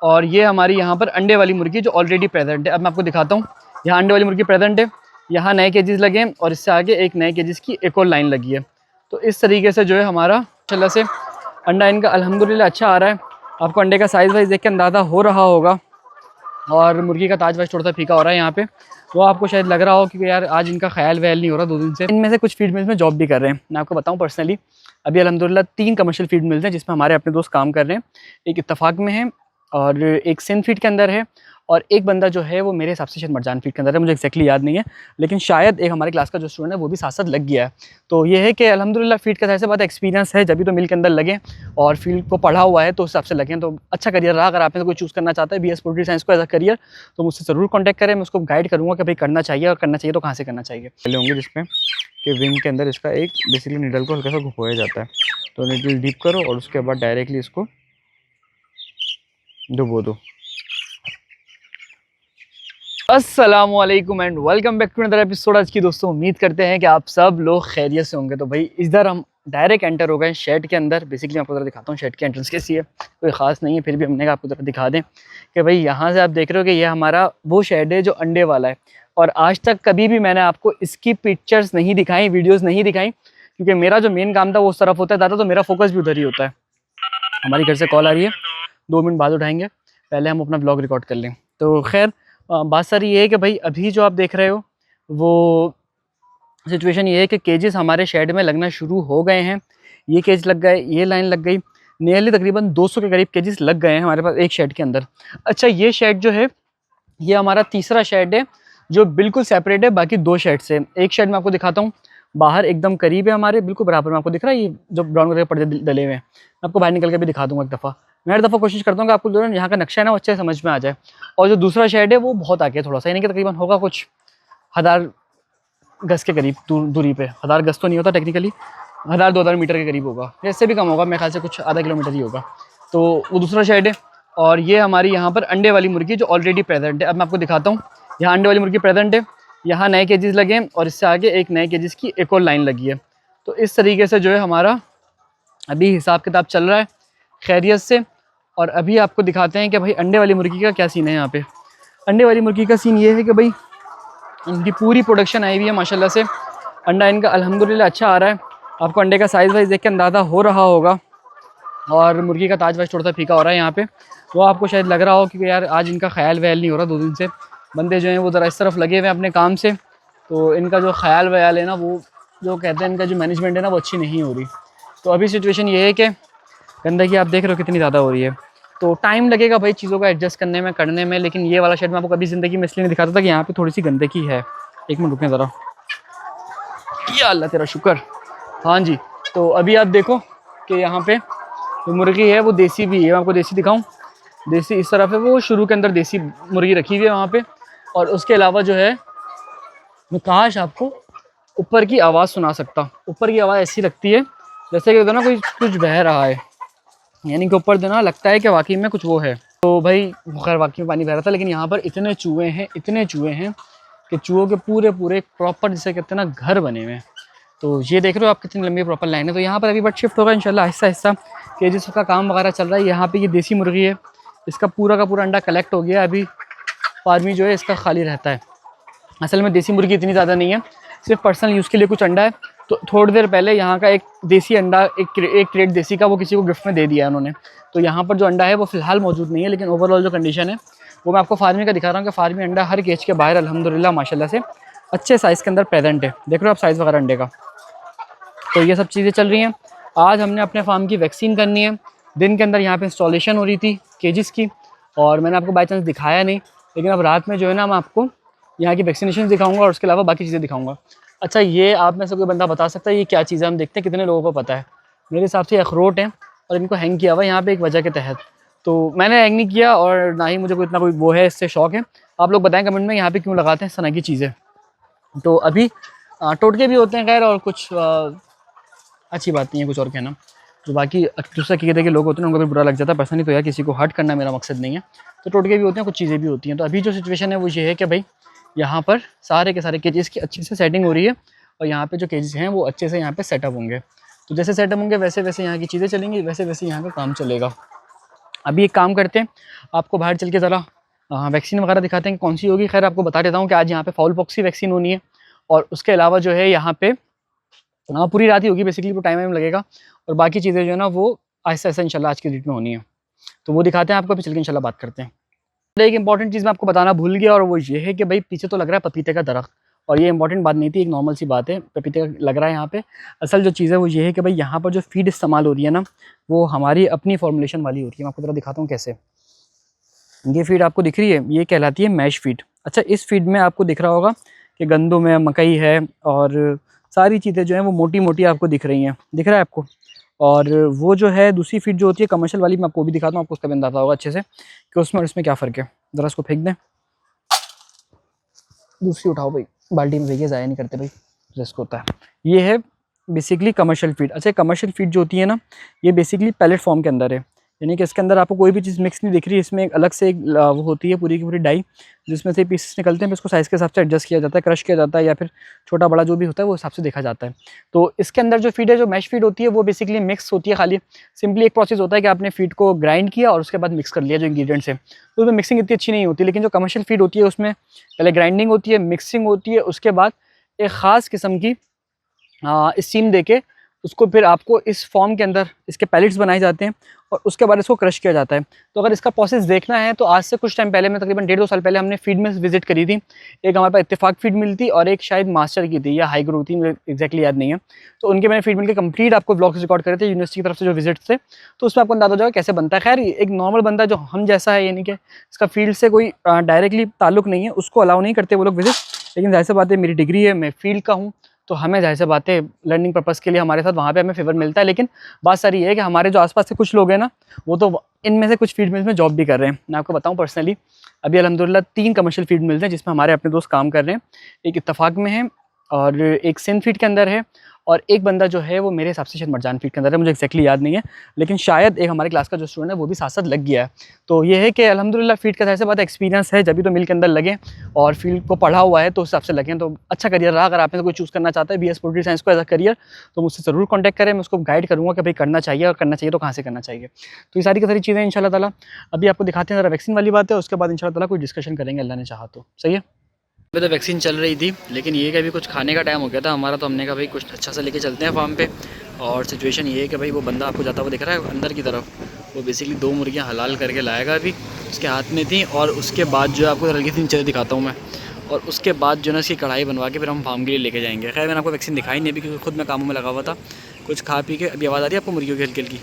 और ये हमारी यहाँ पर अंडे वाली मुर्गी जो ऑलरेडी प्रेजेंट है। अब मैं आपको दिखाता हूँ, यहाँ अंडे वाली मुर्गी प्रेजेंट है, यहाँ नए केजेस लगे हैं और इससे आगे एक नए केजेस की एक और लाइन लगी है। तो इस तरीके से जो है हमारा माशाल्लाह से अंडा इनका अल्हम्दुलिल्लाह अच्छा आ रहा है। आपको अंडे का साइज़ वाइज देख के अंदाज़ा हो रहा होगा। और मुर्गी का ताज वाइज थोड़ा सा फीका हो रहा है यहाँ पे, वो आपको शायद लग रहा हो कि यार आज इनका ख्याल वैल नहीं हो रहा 2 दिन से। इनमें से कुछ फीड मिल्स में जॉब भी कर रहे हैं। मैं आपको बताऊं पर्सनली अभी अल्हम्दुलिल्लाह 3 कमर्शियल फीड मिल्स हैं जिसमें हमारे अपने दोस्त काम कर रहे हैं। एक इत्तफाक में है और एक सिंध फीड के अंदर है और एक बंदा जो है वो मेरे हिसाब से शायद मरजान फीड के अंदर है, मुझे एक्जैक्टली याद नहीं है, लेकिन शायद एक हमारे क्लास का जो स्टूडेंट है वो भी साथ साथ लग गया है। तो ये है कि अल्हम्दुलिल्लाह फीड का ऐसे बात एक्सपीरियंस है, जब भी तो मिल के अंदर लगे और फील्ड को पढ़ा हुआ है तो उस हिसाब से लगे। तो अच्छा करियर रहा। अगर आपने कोई चूज़ करना चाहता है BS पोल्ट्री साइंस को एज अ करियर तो मुझसे ज़रूर कॉन्टैक्ट करें। मैं उसको गाइड करूँगा कि भाई करना चाहिए और करना चाहिए तो कहाँ से करना चाहिए। पहले होंगे जिसमें कि विंग के अंदर इसका एक बेसिकली नीडल को हल्का सा घुपोया जाता है। तो नीडल डीप करो और उसके बाद डायरेक्टली इसको डुबो दो। अस्सलामुअलैकुम and welcome back to another episode. आज की दोस्तों उम्मीद करते हैं कि आप सब लोग खैरियत से होंगे। तो भाई इधर हम डायरेक्ट एंटर हो गए शेड के अंदर। बेसिकली मैं आपको ज़रा दिखाता हूँ शेड की एंट्रेंस कैसी है। कोई ख़ास नहीं है, फिर भी हमने कहा आपको ज़रा दिखा दें कि भाई यहाँ से आप देख रहे हो कि ये हमारा वो शेड है जो अंडे वाला है। और आज तक कभी भी मैंने आपको इसकी पिक्चर्स नहीं दिखाई, वीडियोज़ नहीं दिखाई, क्योंकि मेरा जो मेन काम था वो उस तरफ होता है ज़्यादा, तो मेरा फोकस भी उधर ही होता है। हमारी घर से कॉल आ रही है, 2 मिनट बाद उठाएंगे, पहले हम अपना ब्लॉग रिकॉर्ड कर लें। तो खैर बात सारी ये है कि भाई अभी जो आप देख रहे हो वो सिचुएशन ये है कि केजेस हमारे शेड में लगना शुरू हो गए हैं। ये केज लग गए, ये लाइन लग गई, नियरली तकरीबन 200 के करीब केजेस लग गए हैं हमारे पास एक शेड के अंदर। अच्छा, ये शेड जो है ये हमारा तीसरा शेड है जो बिल्कुल सेपरेट है बाकी 2 शेड से। एक शेड में आपको दिखाता हूँ, बाहर एकदम करीब है हमारे, बिल्कुल बराबर में आपको दिख रहा है ये जो ब्राउन कलर के पर्दे डले हुए हैं। मैं आपको बाहर निकल के भी दिखा दूँगा एक दफ़ा। मैं हर दफ़ा कोशिश करता हूँ कि आपको जो यहाँ का नक्शा है ना वो अच्छे समझ में आ जाए। और जो दूसरा शेड है वो बहुत आगे है थोड़ा सा, यानी कि तकरीबन होगा कुछ 1000 गज के करीब दूरी पे। 1000 गज तो नहीं होता टेक्निकली, 1000-2000 मीटर के करीब होगा, इससे भी कम होगा मेरे ख्याल से, कुछ आधा किलोमीटर ही होगा। तो वो दूसरा शेड है और ये हमारी यहाँ पर अंडे वाली मुर्गी जो ऑलरेडी प्रेजेंट है। अब मैं आपको दिखाता हूँ, यहाँ अंडे वाली मुर्गी प्रेजेंट है, यहाँ नए केजेस लगे हैं और इससे आगे एक नए केजेस की एक और लाइन लगी है। तो इस तरीके से जो है हमारा अभी हिसाब किताब चल रहा है खैरियत से। और अभी आपको दिखाते हैं कि भाई अंडे वाली मुर्गी का क्या सीन है। यहाँ पे अंडे वाली मुर्गी का सीन ये है कि भाई इनकी पूरी प्रोडक्शन आई हुई है माशाल्लाह से। अंडा इनका अल्हम्दुलिल्लाह अच्छा आ रहा है। आपको अंडे का साइज़ वाइज देख के अंदाज़ा हो रहा होगा। और मुर्गी का ताज वाइज थोड़ा सा फीका हो रहा है यहाँ पे, वो आपको शायद लग रहा हो कि यार आज इनका ख्याल वैल नहीं हो रहा 2 दिन से। बंदे जो हैं वो ज़रा इस तरफ लगे हुए हैं अपने काम से, तो इनका जो ख्याल वयाल है ना, वो जो कहते हैं इनका जो मैनेजमेंट है ना वो अच्छी नहीं हो रही। तो अभी सिचुएशन ये है कि गंदगी आप देख रहे हो कितनी ज़्यादा हो रही है, तो टाइम लगेगा भाई चीज़ों को एडजस्ट करने में, करने में। लेकिन ये वाला शेड मैं आपको कभी ज़िंदगी में इसलिए नहीं दिखाता था कि यहाँ पे थोड़ी सी गंदगी है। एक मिनट रुकें ज़रा, या अल्लाह तेरा शुक्र। हाँ जी, तो अभी आप देखो कि यहाँ पे जो मुर्गी है वो देसी भी है। मैं आपको देसी दिखाऊँ, देसी इस तरफ है, वो शुरू के अंदर देसी मुर्गी रखी हुई है वहाँ पे। और उसके अलावा जो है मैं काश आपको ऊपर की आवाज़ सुना सकता। ऊपर की आवाज़ ऐसी लगती है जैसे कि ना कोई कुछ बह रहा है, यानी कि ऊपर देना लगता है कि वाकई में कुछ वो है। तो भाई खैर वाकई में पानी बह रहा था, लेकिन यहाँ पर इतने चूहे हैं, इतने चूहे हैं कि चूहों के पूरे पूरे प्रॉपर जिसे कहते हैं ना घर बने हुए हैं। तो ये देख रहे हो आप कितनी लंबी प्रॉपर लाइन है। तो यहाँ पर अभी बट शिफ्ट होगा इंशाल्लाह आहिस्ता आहिस्ता, केजेस का काम वगैरह चल रहा है। यहाँ पे ये देसी मुर्गी है, इसका पूरा का पूरा अंडा कलेक्ट हो गया। अभी फार्मी जो है इसका खाली रहता है। असल में देसी मुर्गी इतनी ज़्यादा नहीं है, सिर्फ पर्सनल यूज़ के लिए कुछ अंडा है। तो थोड़ी देर पहले यहाँ का एक देसी अंडा, एक क्रेट देसी का, वो किसी को गिफ्ट में दे दिया है उन्होंने। तो यहाँ पर जो अंडा है वो फ़िलहाल मौजूद नहीं है, लेकिन ओवरऑल जो कंडीशन है वो मैं आपको फार्मी का दिखा रहा हूँ कि फार्मी अंडा हर केज के बाहर अल्हम्दुलिल्लाह माशाल्लाह से अच्छे साइज़ के अंदर प्रेजेंट है। देख रहे हो आप साइज़ वगैरह अंडे का। तो ये सब चीज़ें चल रही हैं। आज हमने अपने फार्म की वैक्सीन करनी है। दिन के अंदर यहाँ पे इंस्टॉलेशन हो रही थी केजेस की, और मैंने आपको बाई चांस दिखाया नहीं, लेकिन अब रात में जो है ना मैं आपको यहाँ की वैक्सीनेशन दिखाऊंगा और उसके अलावा बाकी चीज़ें दिखाऊंगा। अच्छा, ये आप में से कोई बंदा बता सकता है ये क्या चीज़ है? हम देखते हैं कितने लोगों को पता है। मेरे हिसाब से अखरोट हैं और इनको हैंग किया हुआ है यहाँ पे एक वजह के तहत। तो मैंने हैंग नहीं किया और ना ही मुझे कोई इतना कोई वो है, इससे शौक है। आप लोग बताएं कमेंट में यहाँ पे क्यों लगाते हैं इस तरह की चीज़ें। तो अभी टोटके भी होते हैं खैर, और कुछ अच्छी बात नहीं है कुछ और कहना। जो बाकी दूसरा कहते के लोग होते हैं उनको भी बुरा लग जाता है। पर्सनली तो यार किसी को हर्ट करना मेरा मकसद नहीं है। तो टोटके भी होते हैं, कुछ चीज़ें भी होती हैं। तो अभी जो सिचुएशन है वो ये है कि भाई यहाँ पर सारे के सारे केजेस की अच्छे से सेटिंग हो रही है और यहाँ पे जो केजेस हैं वो अच्छे से यहाँ पे सेटअप होंगे। तो जैसे सेटअप होंगे वैसे वैसे यहाँ की चीज़ें चलेंगी, वैसे वैसे यहाँ का काम चलेगा। अभी एक काम करते हैं, आपको बाहर चल के ज़रा वैक्सीन वगैरह दिखाते हैं कि कौन सी होगी। खैर आपको बता देता हूँ कि आज यहाँ पे फाउल पॉक्स की वैक्सीन होनी है, और उसके अलावा जो है यहाँ पे पूरी रात ही होगी बेसिकली, वो टाइम लगेगा, और बाकी चीज़ें जो है ना वो आहिस्ता आहिस्ता इंशाल्लाह आज की डेट में होनी है। तो वो दिखाते हैं आपको, फिर चल के इंशाल्लाह बात करते हैं। एक इंपॉर्टेंट चीज़ मैं आपको बताना भूल गया, और वो ये है कि भाई पीछे तो लग रहा है पपीते का दरख्त, और ये इंपॉर्टेंट बात नहीं थी, एक नॉर्मल सी बात है, पपीते का लग रहा है यहाँ पे। असल जो चीज़ है वो ये है कि भाई यहाँ पर जो फीड इस्तेमाल हो रही है ना, वो हमारी अपनी फॉर्मुलेशन वाली होती है। मैं आपको ज़रा दिखाता हूँ कैसे। ये फीड आपको दिख रही है, ये कहलाती है मैश फीड। अच्छा, इस फीड में आपको दिख रहा होगा कि गंदम है, मकई है, और सारी चीज़ें जो हैं वो मोटी मोटी आपको दिख रही हैं, दिख रहा है आपको। और वो जो है दूसरी फीड जो होती है कमर्शियल वाली, मैं आपको भी दिखाता हूँ, आपको उसका भी अंदाजा होगा अच्छे से कि उसमें और इसमें क्या फ़र्क है। ज़रा इसको फेंक दें, दूसरी उठाओ भाई, बाल्टी में फेंकिए, ज़ाया नहीं करते भाई, रिस्क होता है। ये है बेसिकली कमर्शियल फीड। अच्छा, कमर्शियल फीड जो होती है ना, ये बेसिकली पैलेट फॉर्म के अंदर है, यानी कि इसके अंदर आपको कोई भी चीज़ मिक्स नहीं दिख रही। इसमें एक अलग से एक वो होती है पूरी की पूरी डाई, जिसमें से पीसेस निकलते हैं, फिर उसको साइज़ के हिसाब से एडजस्ट किया जाता है, क्रश किया जाता है, या फिर छोटा बड़ा जो भी होता है वो हिसाब से देखा जाता है। तो इसके अंदर जो फीड है, जो मैश फीड होती है, वो बेसिकली मिक्स होती है। खाली सिंपली एक प्रोसेस होता है कि आपने फीड को ग्राइंड किया और उसके बाद मिक्स कर लिया जो इंग्रीडियंट्स है, तो उसमें मिक्सिंग इतनी अच्छी नहीं होती। लेकिन जो कमर्शियल फीड होती है उसमें पहले ग्राइंडिंग होती है, मिक्सिंग होती है, उसके बाद एक ख़ास किस्म की स्टीम देके उसको फिर आपको इस फॉर्म के अंदर इसके पैलेट्स बनाए जाते हैं, और उसके बाद इसको क्रश किया जाता है। तो अगर इसका प्रोसेस देखना है तो आज से कुछ टाइम पहले, मैं तकरीबन 1.5-2 साल पहले, हमने फीड में विजिट करी थी। एक हमारे पास इत्तेफाक फीड मिली थी, और एक शायद मास्टर की थी या हाई ग्रो थी, मुझे एग्जैक्टली याद नहीं है। तो उनके मैंने फीड मिल के कंप्लीट आपको ब्लॉग्स रिकॉर्ड करे थे यूनिवर्सिटी की तरफ से जो विजिट थे, तो उसमें आपको अंदाजा हो जाएगा कैसे बनता है। खैर एक नॉर्मल बंदा जो हम जैसा है, यानी कि इसका फील्ड से कोई डायरेक्टली ताल्लुक नहीं है, उसको अलाउ नहीं करते वो लोग विजिट। लेकिन जाहिर सी बात है, मेरी डिग्री है, मैं फील्ड का हूँ, तो हमें जाहिर सी बात है लर्निंग पर्पज़ के लिए हमारे साथ वहाँ पे हमें फेवर मिलता है। लेकिन बात सारी ये है कि हमारे जो आसपास के कुछ लोग हैं ना, वो तो इनमें से कुछ फीड मिल्स में जॉब भी कर रहे हैं। मैं आपको बताऊँ पर्सनली, अभी अल्हम्दुलिल्लाह 3 कमर्शियल फीड मिल्स हैं जिसमें हमारे अपने दोस्त काम कर रहे हैं। एक इत्तफाक में है, और एक सिंध फीड के अंदर है, और एक बंदा जो है वो मेरे हिसाब से शायद मरजान फीड के अंदर है, मुझे एक्जैक्टली याद नहीं है। लेकिन शायद एक हमारे क्लास का जो स्टूडेंट है वो भी साथ साथ लग गया है। तो ये है कि अल्हम्दुलिल्लाह फीड का ऐसे बात एक्सपीरियंस है, जब भी तो मिल के अंदर लगे और फील्ड को पढ़ा हुआ है तो उस हिसाब से लगे, तो अच्छा करियर रहा। अगर आप में से कोई चूज़ करना चाहता है BS पोल्ट्री साइंस को एज अ करियर, तो मुझसे ज़रूर कॉन्टैक्ट करें, मैं उसको गाइड करूँगा कि भाई करना चाहिए, और करना चाहिए तो कहाँ से करना चाहिए। तो ये सारी की सारी चीज़ें इंशाल्लाह ताला अभी आपको दिखाते हैं। ज़रा वैक्सीन वाली बात है, उसके बाद इंशाल्लाह ताला कोई डिस्कशन करेंगे, अल्लाह ने चाहा तो। सही है। अभी तो वैक्सीन चल रही थी, लेकिन ये कि अभी कुछ खाने का टाइम हो गया था हमारा, तो हमने कहा भाई कुछ अच्छा सा लेके चलते हैं फार्म पे। और सिचुएशन ये है कि भाई वो बंदा आपको जाता हुआ दिख रहा है अंदर की तरफ, वो बेसिकली 2 मुर्गियाँ हलाल करके लाएगा अभी, उसके हाथ में थी। और उसके बाद जो है आपको हल्की सी नीचे दिखाता हूँ मैं, और उसके बाद जो है ना इसकी कढ़ाई बनवा के फिर हम फार्म के लिए लेके जाएंगे। खैर मैंने आपको वैक्सीन दिखाई नहीं अभी, क्योंकि खुद मैं कामों में लगा हुआ था। कुछ खा पी के, अभी आवाज़ आ रही है आपको मुर्गियों की हल्की हल्की,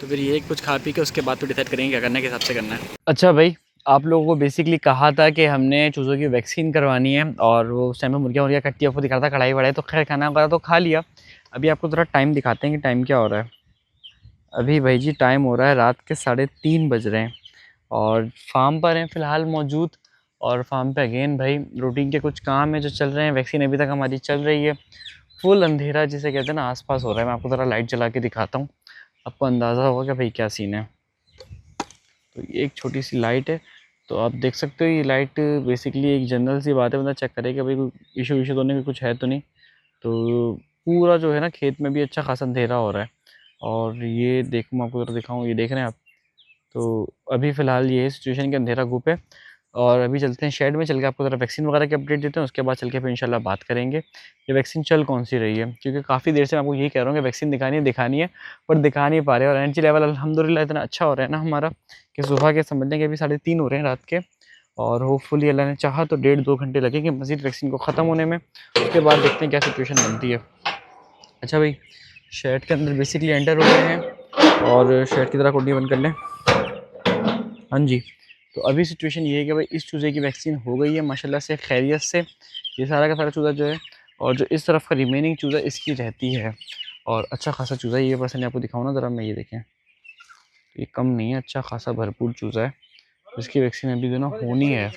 तो फिर ये कुछ खा पी के उसके बाद तो डिसाइड करेंगे क्या करने के हिसाब से करना है। अच्छा भाई, आप लोगों को बेसिकली कहा था कि हमने चूज़ों की वैक्सीन करवानी है, और वो उस टाइम में मुर्गियाँ कट्टी आपको दिखा था, कढ़ाई वढ़ाई, तो खैर खाना वगैरह तो खा लिया। अभी आपको थोड़ा टाइम दिखाते हैं कि टाइम क्या हो रहा है। अभी भाई जी टाइम हो रहा है रात के 3:30 बज रहे हैं, और फार्म पर हैं फ़िलहाल मौजूद। और फार्म पे अगेन भाई रूटीन के कुछ काम है जो चल रहे हैं। वैक्सीन अभी तक हमारी चल रही है। फुल अंधेरा जिसे कहते हैं ना आसपास हो रहा है। मैं आपको ज़रा लाइट जला के दिखाता हूँ, आपको अंदाज़ा होगा कि भाई क्या सीन है। तो ये एक छोटी सी लाइट है, तो आप देख सकते हो ये लाइट बेसिकली एक जनरल सी बात है, बंदा चेक करे कि भाई कोई इशू विशू तो नहीं, कुछ है तो नहीं। तो पूरा जो है ना खेत में भी अच्छा खासा अंधेरा हो रहा है। और ये देखो, मैं आपको ज़रा दिखाऊँ, ये देख रहे हैं आप। तो अभी फ़िलहाल ये सिचुएशन के अंधेरा ग्रुप है। और अभी चलते हैं शेड में, चल के आपको ज़रा वैक्सीन वगैरह की अपडेट देते हैं, उसके बाद चल के फिर इंशाल्लाह बात करेंगे ये वैक्सीन चल कौन सी रही है। क्योंकि काफ़ी देर से मैं आपको यही कह रहा हूँ कि वैक्सीन दिखानी है, पर दिखा नहीं पा रहे। और एनर्जी लेवल अल्हम्दुलिल्लाह इतना अच्छा हो रहा है ना हमारा, कि सुबह के समझ लें कि अभी 3:30 हो रहे हैं रात के, और होपफुली अल्लाह ने चाहा तो 1.5-2 घंटे लगेंगे मज़ीद वैक्सीन को ख़त्म होने में। उसके बाद देखते हैं क्या सिचुएशन बनती है। अच्छा भाई, शेड के अंदर बेसिकली एंटर हो गए हैं, और शेड की तरह कुंडी बंद कर लें। हाँ जी, तो अभी सिचुएशन ये है कि भाई इस चूज़े की वैक्सीन हो गई है माशाल्लाह से, खैरियत से। ये सारा का सारा चूज़ा जो है, और जो इस तरफ का रिमेनिंग चूज़ा इसकी रहती है, और अच्छा खासा चूज़ा ये पर्सन आपको दिखाऊँ ना ज़रा मैं, ये देखें, ये कम नहीं है, अच्छा खासा भरपूर चूज़ा है। इसकी वैक्सीन अभी जो ना होनी है,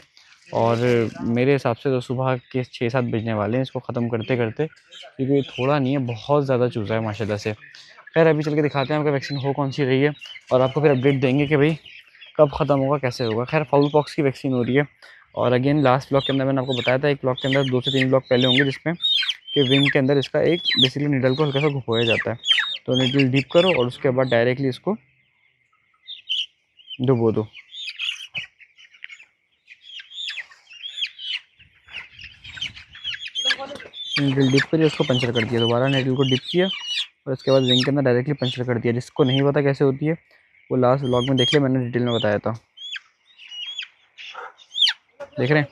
और मेरे हिसाब से तो सुबह के 6-7 बजने वाले हैं इसको ख़त्म करते करते, क्योंकि ये थोड़ा नहीं है, बहुत ज़्यादा चूज़ा है माशाल्लाह से। खैर अभी चल के दिखाते हैं आपका वैक्सीन हो कौन सी रही है, और आपको फिर अपडेट देंगे कि भाई कब ख़त्म होगा, कैसे होगा। खैर फाउल पॉक्स की वैक्सीन हो रही है। और अगेन लास्ट ब्लॉक के अंदर मैंने आपको बताया था, एक ब्लॉक के अंदर 2 से 3 ब्लॉक पहले होंगे, जिसमें कि विंग के अंदर इसका एक बेसिकली नीडल को हल्का सा घुपोया जाता है। तो नीडल डीप करो, और उसके बाद डायरेक्टली इसको डुबो दो। नीडल डिप करिए, उसको पंचर कर दिया, दोबारा नीडल को डिप किया और उसके बाद रिंग के अंदर डायरेक्टली पंचर कर दिया। जिसको नहीं पता कैसे होती है वो लास्ट व्लॉग में देख ले, मैंने डिटेल में बताया था। देख रहे हैं।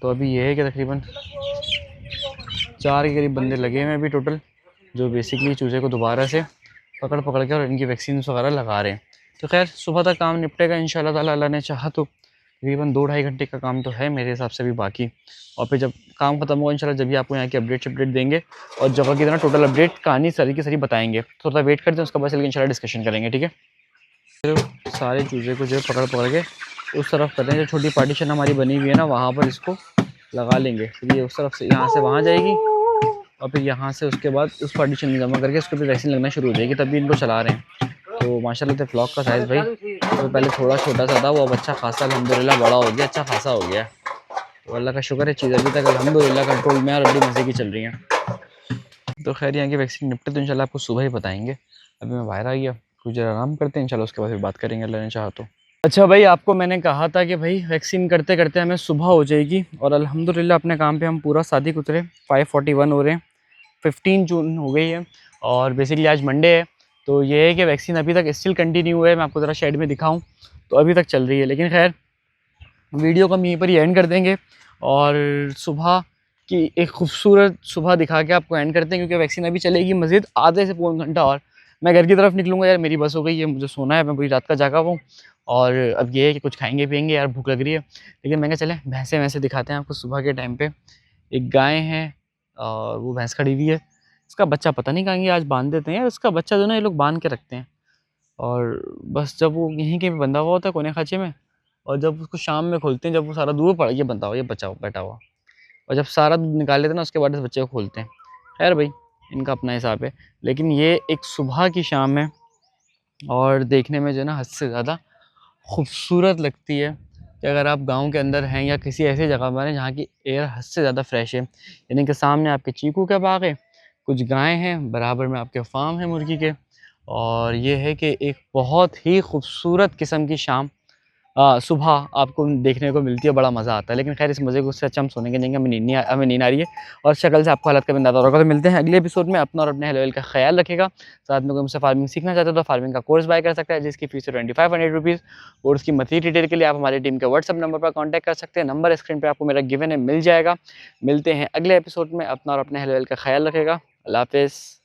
तो अभी ये है कि तकरीबन 4 के करीब बंदे लगे हुए हैं अभी टोटल, जो बेसिकली चूजे को दोबारा से पकड़ पकड़ के और इनकी वैक्सीन वगैरह लगा रहे हैं। तो खैर सुबह तक काम निपटेगा इंशाल्लाह ताला, अल्लाह ने चाहा तो। तकरीबन 2-2.5 घंटे का काम तो है मेरे हिसाब से भी बाकी, और फिर जब काम खत्म होगा इंशाल्लाह जब भी आपको यहाँ की अपडेट देंगे और जगह की तरह टोटल अपडेट कहानी सारी की सारी बताएंगे। थोड़ा वेट करते हैं, उसके बाद चल इंशाल्लाह डिस्कशन करेंगे, ठीक है। फिर सारे चूजे को जो है पकड़ पकड़ के उस तरफ करते हैं, जो छोटी पार्टीशन हमारी बनी हुई है ना वहाँ पर इसको लगा लेंगे। फिर ये उस तरफ से यहाँ से वहाँ जाएगी और फिर यहाँ से उसके बाद उस पार्टीशन में जमा करके उसके ऊपर वैक्सीन लगना शुरू हो जाएगी, तभी इनको चला रहे हैं। तो माशाल्लाह से फ्लॉक का साइज़ भाई तो पहले थोड़ा छोटा सा था, वो अब अच्छा खासा अल्हम्दुलिल्लाह बड़ा हो गया, अच्छा खासा हो गया। तो अल्लाह का शुक्र है, चीज़ अभी तक अल्हम्दुलिल्लाह कंट्रोल में और अभी मज़े की चल रही हैं। तो खैर यहाँ की वैक्सीन निपटे तो इंशाल्लाह आपको सुबह ही बताएंगे। अभी मैं बाहर आ गया, कुछ देर आराम करते हैं, इंशाल्लाह उसके बाद फिर बात करेंगे अल्लाह ने चाहा तो। अच्छा भाई, आपको मैंने कहा था कि भाई वैक्सीन करते करते हमें सुबह हो जाएगी और अल्हम्दुलिल्लाह अपने काम पे हम पूरा सादिक उतरे। 5:41 हो रहे हैं, 15 जून हो गई है और बेसिकली आज मंडे है। तो ये है कि वैक्सीन अभी तक स्टिल कंटिन्यू है, मैं आपको ज़रा शेड में दिखाऊं तो अभी तक चल रही है। लेकिन खैर वीडियो को हम यहीं पर ही एंड कर देंगे और सुबह की एक खूबसूरत सुबह दिखा के आपको एंड करते हैं, क्योंकि वैक्सीन अभी चलेगी मज़ीद आधे से पौन घंटा और मैं घर की तरफ निकलूँगा। यार मेरी बस हो गई है, मुझे सोना है, मैं पूरी रात का जागा हुआ हूँ। और अब ये है कि कुछ खाएंगे पियेंगे, यार भूख लग रही है। लेकिन मैं क्या चले भैंसें वैसे दिखाते हैं आपको सुबह के टाइम पे। एक गाय है और वो भैंस खड़ी हुई है, इसका बच्चा पता नहीं कहाँ गया, आज बांध देते हैं यार। इसका बच्चा जो ना ये लोग बांध के रखते हैं और बस जब वो यहीं कहीं पे बंधा हुआ होता है कोने खाँचे में, और जब उसको शाम में खोलते हैं जब वो सारा दूध पड़, ये बंधा हुआ, ये बच्चा बैठा हुआ, और जब सारा दूध निकाल लेते हैं ना उसके बाद इस बच्चे को खोलते हैं। खैर भाई इनका अपना हिसाब है। लेकिन ये एक सुबह की शाम है और देखने में जो है ना हद से ज़्यादा खूबसूरत लगती है कि अगर आप गांव के अंदर हैं या किसी ऐसी जगह पर हैं जहाँ की एयर हद से ज़्यादा फ्रेश है। यानी कि सामने आपके चीकू का बाग है, कुछ गायें हैं, बराबर में आपके फार्म है मुर्गी के, और ये है कि एक बहुत ही खूबसूरत किस्म की शाम सुबह आपको देखने को मिलती है, बड़ा मज़ा आता है। लेकिन खैर इस मज़े को उससे अच्छा हम सोने के जाएंगे, हमें नींद आ रही है और शक्ल से आपको हालत का भी अंदाज़ा होगा। तो मिलते हैं अगले एपिसोड में। अपना और अपने हेल्थ का ख्याल रखेगा। साथ में कोई मुझसे फार्मिंग सीखना चाहते हो तो फार्मिंग का कोर्स बाय कर सकता है, जिसकी फीस है 2500 रुपीज़। कोर्स की मज़ीद डिटेल के लिए आप हमारी टीम के व्हाट्सअप नंबर पर कॉन्टैक्ट कर सकते हैं। नंबर स्क्रीन पर आपको मेरा गिवन है, मिल जाएगा। मिलते हैं अगले एपिसोड में। अपना और अपने हेल्थ का ख्याल रखेगा। अल्लाह हाफ़िज़।